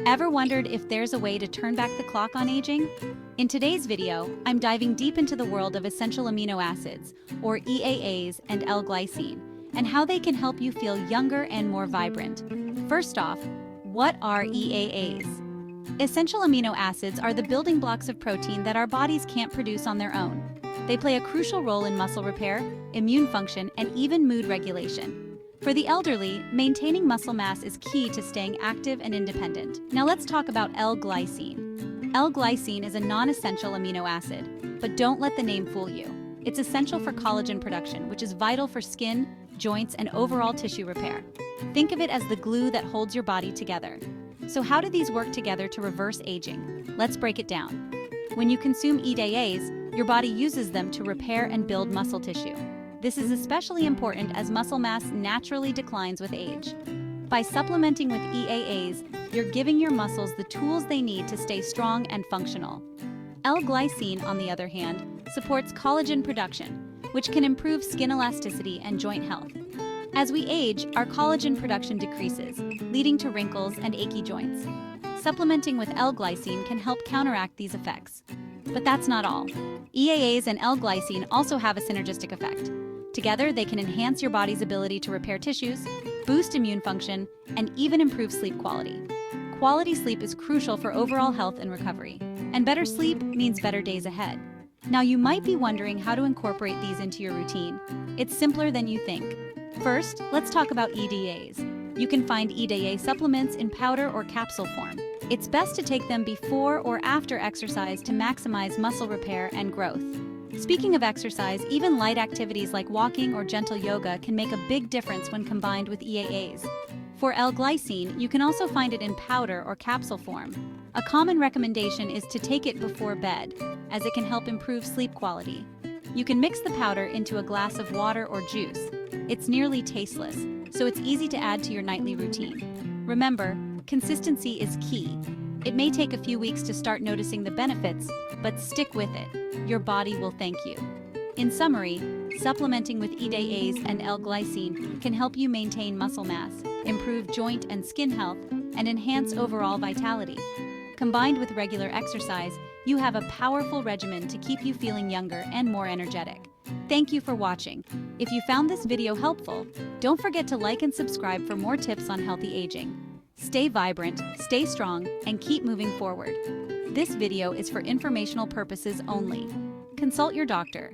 Ever wondered if there's a way to turn back the clock on aging? In today's video, I'm diving deep into the world of essential amino acids, or EAAs, and L-glycine, and how they can help you feel younger and more vibrant. First off, what are EAAs? Essential amino acids are the building blocks of protein that our bodies can't produce on their own. They play a crucial role in muscle repair, immune function, and even mood regulation. For the elderly, maintaining muscle mass is key to staying active and independent. Now let's talk about L-glycine. L-glycine is a non-essential amino acid, but don't let the name fool you. It's essential for collagen production, which is vital for skin, joints, and overall tissue repair. Think of it as the glue that holds your body together. So how do these work together to reverse aging? Let's break it down. When you consume EAAs, your body uses them to repair and build muscle tissue. This is especially important as muscle mass naturally declines with age. By supplementing with EAAs, you're giving your muscles the tools they need to stay strong and functional. L-glycine, on the other hand, supports collagen production, which can improve skin elasticity and joint health. As we age, our collagen production decreases, leading to wrinkles and achy joints. Supplementing with L-glycine can help counteract these effects. But that's not all. EAAs and L-glycine also have a synergistic effect. Together, they can enhance your body's ability to repair tissues, boost immune function, and even improve sleep quality. Quality sleep is crucial for overall health and recovery, and better sleep means better days ahead. Now, you might be wondering how to incorporate these into your routine. It's simpler than you think. First, let's talk about EAAs. You can find EAA supplements in powder or capsule form. It's best to take them before or after exercise to maximize muscle repair and growth. Speaking of exercise, even light activities like walking or gentle yoga can make a big difference when combined with EAAs. For L-glycine, you can also find it in powder or capsule form. A common recommendation is to take it before bed, as it can help improve sleep quality. You can mix the powder into a glass of water or juice. It's nearly tasteless, so it's easy to add to your nightly routine. Remember, consistency is key. It may take a few weeks to start noticing the benefits, but stick with it. Your body will thank you. In summary, supplementing with EAAs and L-glycine can help you maintain muscle mass, improve joint and skin health, and enhance overall vitality. Combined with regular exercise, you have a powerful regimen to keep you feeling younger and more energetic. Thank you for watching. If you found this video helpful, don't forget to like and subscribe for more tips on healthy aging. Stay vibrant, stay strong, and keep moving forward. This video is for informational purposes only. Consult your doctor.